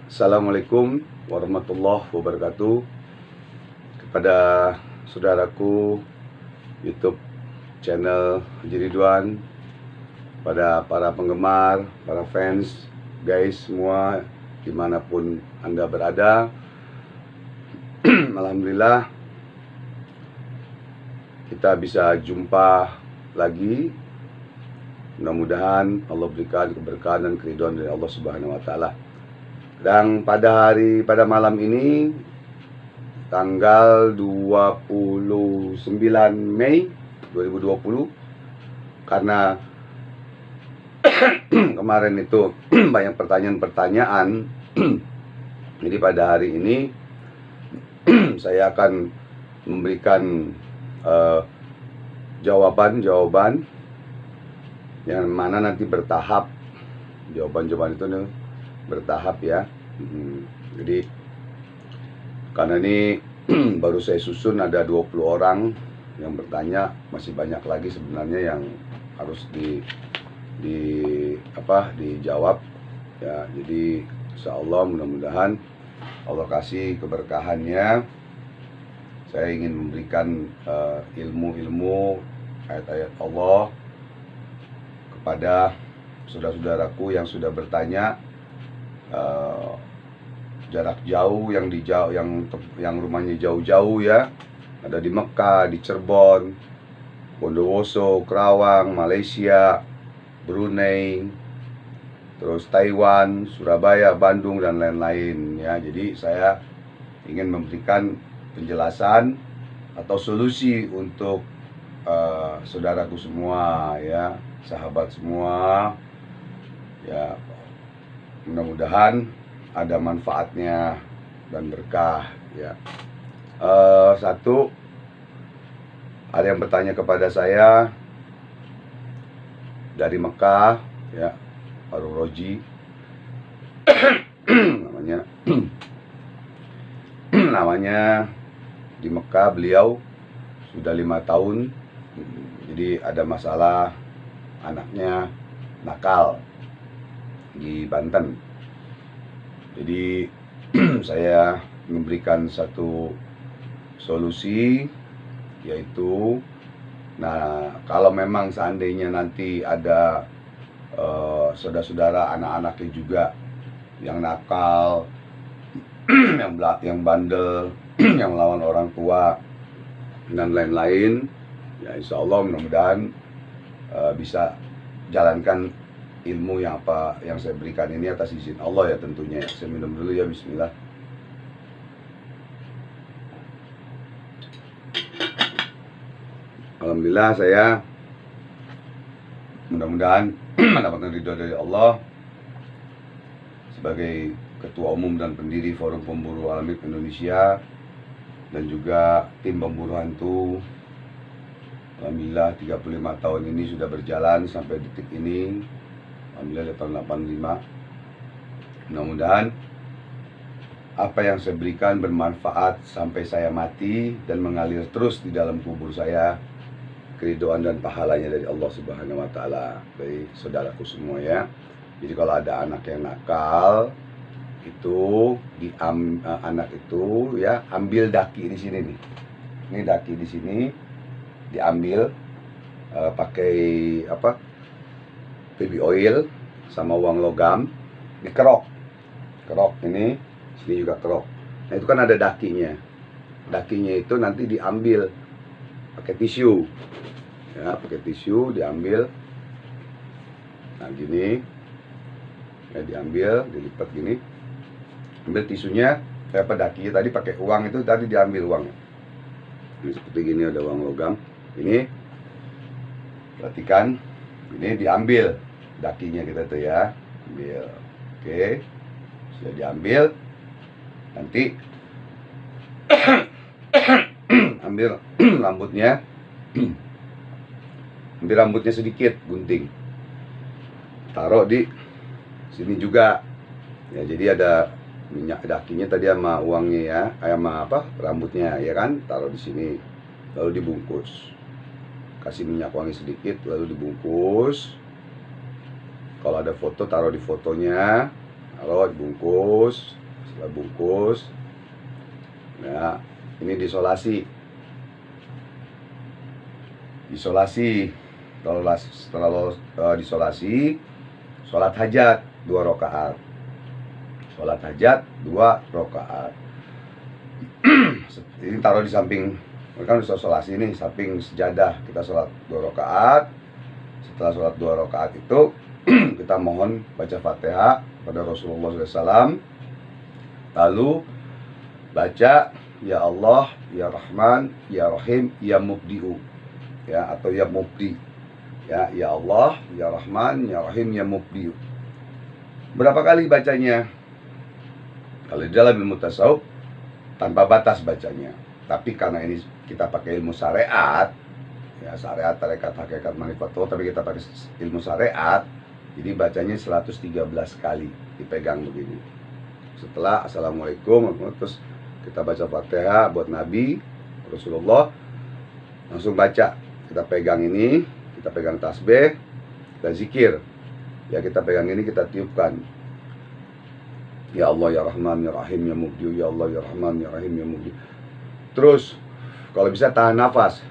Assalamualaikum warahmatullahi wabarakatuh. Kepada saudaraku YouTube channel Haji Ridwan, pada para penggemar, para fans, guys semua dimanapun Anda berada. Alhamdulillah kita bisa jumpa lagi. Mudah-mudahan Allah berikan keberkahan dan keridhaan dari Allah Subhanahu wa taala. Dan pada malam ini tanggal 29 Mei 2020, karena kemarin itu banyak pertanyaan-pertanyaan, jadi pada hari ini saya akan memberikan jawaban-jawaban yang mana nanti bertahap. Jawaban-jawaban itu nih bertahap ya. Jadi karena ini baru saya susun, ada 20 orang yang bertanya, masih banyak lagi sebenarnya yang harus dijawab ya. Jadi insyaallah mudah-mudahan Allah kasih keberkahannya. Saya ingin memberikan ilmu-ilmu ayat-ayat Allah kepada saudara-saudaraku yang sudah bertanya. Jarak jauh, yang rumahnya jauh-jauh ya, ada di Mekah, di Cirebon, Bondowoso, Kerawang, Malaysia, Brunei, terus Taiwan, Surabaya, Bandung, dan lain-lain ya. Jadi saya ingin memberikan penjelasan atau solusi untuk saudaraku semua ya, sahabat semua ya. Mudah-mudahan ada manfaatnya dan berkah ya. Satu, ada yang bertanya kepada saya dari Mekah ya, Pak Roji namanya. Namanya di Mekah, beliau sudah 5 tahun. Jadi ada masalah anaknya nakal di Banten. Jadi saya memberikan satu solusi, yaitu kalau memang seandainya nanti ada saudara-saudara anak-anaknya juga yang nakal, yang bandel, yang melawan orang tua dan lain-lain ya, insya Allah mudah-mudahan bisa jalankan ilmu yang saya berikan ini atas izin Allah ya tentunya. Saya minum dulu ya, bismillah. Alhamdulillah, saya mudah-mudahan mendapatkan ridho dari Allah sebagai Ketua Umum dan pendiri Forum Pemburu Alamid Indonesia dan juga tim pemburu hantu. Alhamdulillah 35 tahun ini sudah berjalan sampai detik ini. Alhamdulillah tahun 85. Mudah-mudahan apa yang saya berikan bermanfaat sampai saya mati dan mengalir terus di dalam kubur saya, keridhaan dan pahalanya dari Allah Subhanahu wa taala, dari saudaraku semua ya. Jadi kalau ada anak yang nakal itu anak itu ya, ambil daki di sini nih. Ini daki di sini diambil pakai baby oil sama uang logam, dikerok. Ini sini juga kerok. Nah itu kan ada dakinya. Dakinya itu nanti diambil pakai tisu. Ya, pakai tisu diambil. Nah gini. Ya, diambil, dilipat gini. Ambil tisunya, dakinya tadi pakai uang itu tadi diambil uangnya. Ini seperti gini, ada uang logam. Ini perhatikan. Ini diambil dakinya kita tuh ya, ambil. Oke, sudah diambil. Nanti ambil rambutnya, ambil rambutnya sedikit, gunting, taruh di sini juga ya. Jadi ada minyak dakinya tadi sama uangnya ya, sama rambutnya ya kan, taruh di sini, lalu dibungkus. Kasih minyak wangi sedikit, lalu dibungkus. Kalau ada foto, taruh di fotonya. Taruh dibungkus. Setelah bungkus, ya ini disolasi. Setelah disolasi, sholat hajat 2 rakaat. Sholat hajat 2 rakaat. Ini taruh di samping, kan udah solasi ini, samping sejadah. Kita sholat 2 rakaat. Setelah sholat 2 rakaat itu kita mohon baca Fatihah pada Rasulullah SAW. Lalu baca ya Allah, ya Rahman, ya Rahim, ya Mubdi'u, ya, atau ya Mubdi. Ya Allah, ya Rahman, ya Rahim, ya Mubdi'u. Berapa kali bacanya? Kalau di dalam ilmu tasawuf tanpa batas bacanya. Tapi karena ini kita pakai ilmu syariat, ya syariat, tarekat, hakikat, manifat, tapi kita pakai ilmu syariat, jadi bacanya 113 kali dipegang begini. Setelah Assalamualaikum, terus kita baca Fatihah buat Nabi Rasulullah, langsung baca. Kita pegang ini, kita pegang tasbih dan zikir. Ya, kita pegang ini, kita tiupkan. Ya Allah, ya Rahman, ya Rahim, ya Mubdi. Ya Allah, ya Rahman, ya Rahim, ya Mubdi. Terus kalau bisa tahan nafas.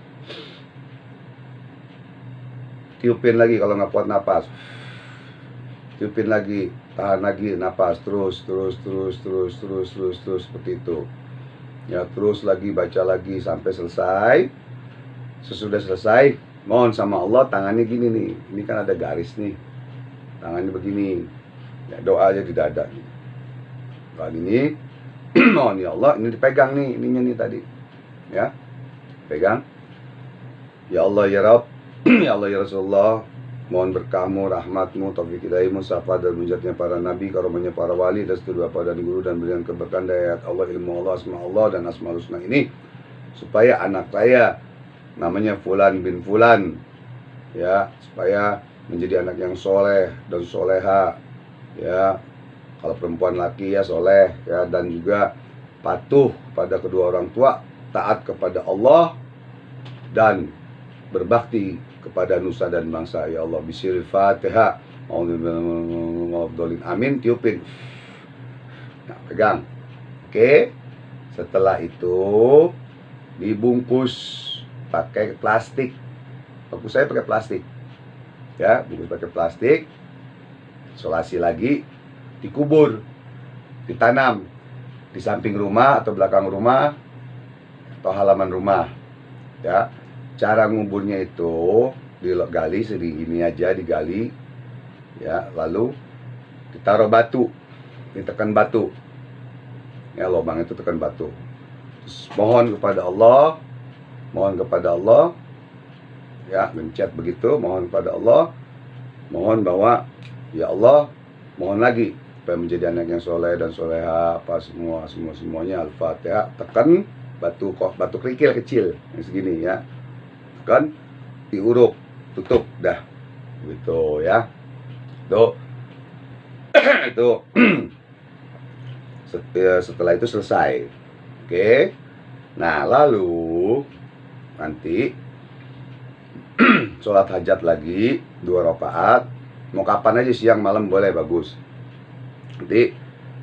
Tiupin lagi kalau nggak kuat nafas. Tiupin lagi, tahan lagi nafas, terus seperti itu. Ya, terus lagi baca lagi sampai selesai. Sesudah selesai, mohon sama Allah, tangannya gini nih. Ini kan ada garis nih. Tangannya begini. Ya, doa aja di dada nih. Doa ini mohon ya Allah, ini dipegang nih, ininya nih tadi. Ya. Pegang. Ya Allah ya Rabb, ya Allah ya Rasulullah, mohon berkahmu, rahmatmu, taufik hidayahmu, syafaat dan mujizatnya para nabi, karomahnya para wali, dan seluruh bapak dan guru, dan berikan keberkahan dari Allah, ilmu Allah, asma Allah, dan asmaul husna ini, supaya anak saya namanya Fulan bin Fulan, ya, supaya menjadi anak yang soleh dan soleha, ya, kalau perempuan laki ya soleh, ya, dan juga patuh pada kedua orang tua, taat kepada Allah, dan berbakti kepada nusa dan bangsa. Ya Allah, bismillahirrahmanirrahim. Fatihah. Amin. Tiupin. Nah, pegang. Oke. Setelah itu dibungkus pakai plastik. Bungkus saya pakai plastik. Ya, bungkus pakai plastik. Isolasi lagi, dikubur, ditanam di samping rumah atau belakang rumah atau halaman rumah. Ya. Cara nguburnya itu digali ini aja, digali, ya, lalu ditaruh batu, ditekan batu, ya, lubang itu tekan batu. Terus mohon kepada Allah, ya, mencet begitu, mohon kepada Allah, mohon bahwa ya Allah, mohon lagi supaya menjadi anak yang soleh dan soleha, apa semuanya. Al-Fatihah, tekan batu kerikil kecil yang segini, ya, kan, diuruk, tutup, dah, gitu, ya. Tuh, itu setelah itu selesai. Oke. Nah, lalu nanti sholat hajat lagi 2 rakaat. Mau kapan aja, siang malam boleh, bagus. Nanti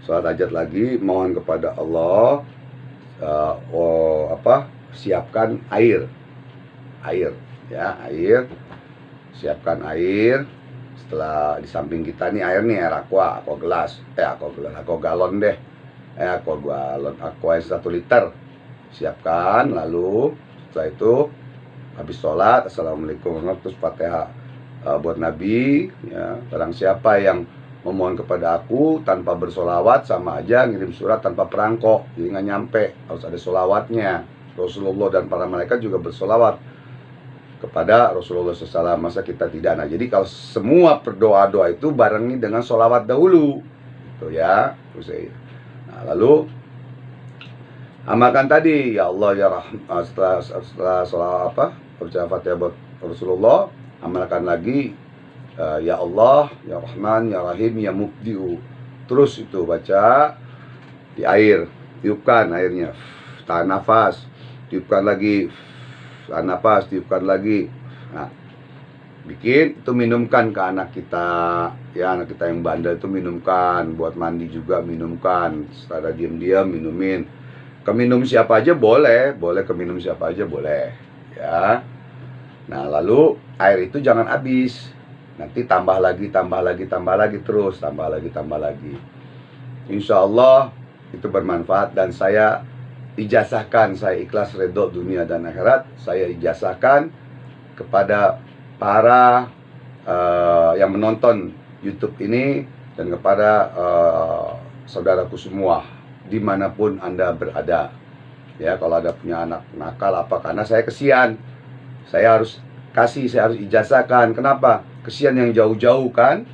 sholat hajat lagi, mohon kepada Allah, siapkan air, ya, siapkan air. Setelah di samping kita nih air nih, air aqua galon deh, aqua yang 1 liter, siapkan. Lalu setelah itu habis sholat, Assalamualaikum, terus Fatihah buat Nabi, ya. Barang siapa yang memohon kepada aku tanpa bersolawat, sama aja ngirim surat tanpa perangko, jadi nggak nyampe, harus ada solawatnya. Rasulullah dan para malaikat juga bersolawat kepada Rasulullah SAW, masa kita tidak? Nah, jadi kalau semua berdoa-doa itu barengi dengan solawat dahulu, gitu, ya. Nah, lalu amalkan tadi, ya Allah ya Rahman, setelah solawat baca Fatihah buat Rasulullah, amalkan lagi ya Allah ya Rahman ya Rahim ya Mubdi'u. Terus itu baca di air, tiupkan airnya, tahan nafas, tiupkan lagi, tahan nafas, tiupkan lagi. Nah, bikin itu, minumkan ke anak kita ya, anak kita yang bandel itu minumkan, buat mandi juga minumkan, secara diam-diam minumin. Keminum siapa aja boleh, keminum siapa aja boleh ya. Nah, lalu air itu jangan habis, nanti tambah lagi terus, tambah lagi. Insya Allah itu bermanfaat, dan saya ijazahkan, saya ikhlas redho dunia dan akhirat, saya ijazahkan kepada para yang menonton YouTube ini, dan kepada saudaraku semua dimanapun Anda berada ya. Kalau ada punya anak nakal apa, karena saya kesian, saya harus ijazahkan. Kenapa? Kesian yang jauh-jauh kan.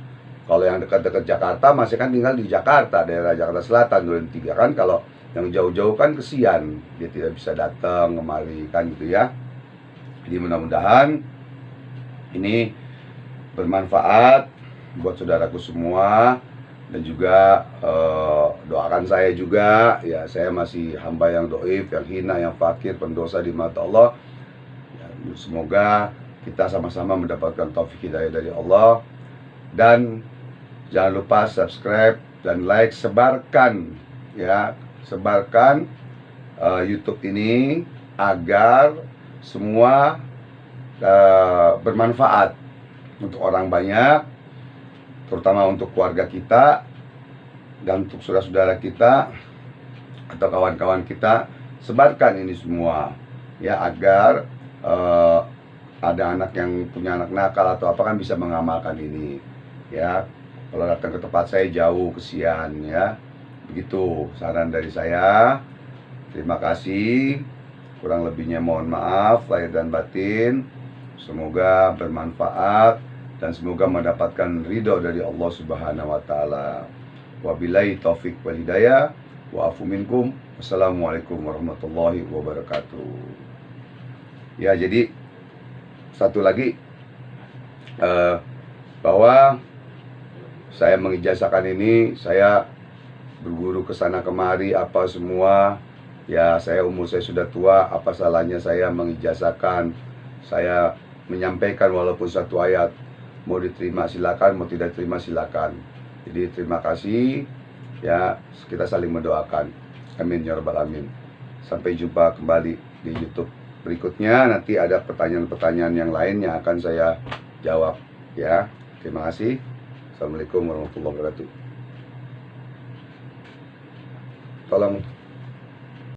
Kalau yang dekat-dekat Jakarta masih kan tinggal di Jakarta, daerah Jakarta Selatan, Duren 3 kan. Kalau yang jauh-jauh kan kesian, dia tidak bisa datang kemari kan gitu ya. Jadi mudah-mudahan ini bermanfaat buat saudaraku semua, dan juga doakan saya juga ya. Saya masih hamba yang doif, yang hina, yang fakir, pendosa di mata Allah ya. Semoga kita sama-sama mendapatkan taufik hidayah dari Allah. Dan jangan lupa subscribe dan like, sebarkan ya, sebarkan YouTube ini agar semua bermanfaat untuk orang banyak, terutama untuk keluarga kita dan untuk saudara-saudara kita atau kawan-kawan kita. Sebarkan ini semua ya, agar ada anak yang punya anak nakal atau apa kan bisa mengamalkan ini ya. Kalau datang ke tempat saya jauh, kesian ya. Begitu saran dari saya. Terima kasih. Kurang lebihnya mohon maaf lahir dan batin. Semoga bermanfaat dan semoga mendapatkan ridho dari Allah Subhanahu wa taala. Wabillahi taufik wal hidayah. Wa afu minkum. Wassalamualaikum warahmatullahi wabarakatuh. Ya, jadi satu lagi bahwa saya mengijazahkan ini, saya berguru ke sana kemari apa semua ya. Umur saya sudah tua, apa salahnya saya mengijazahkan, saya menyampaikan walaupun satu ayat. Mau diterima silakan, mau tidak terima silakan. Jadi terima kasih ya, kita saling mendoakan. Amin ya rabbal alamin. Sampai jumpa kembali di YouTube berikutnya. Nanti ada pertanyaan-pertanyaan yang lain yang akan saya jawab ya. Terima kasih. Assalamualaikum warahmatullahi wabarakatuh. Tolong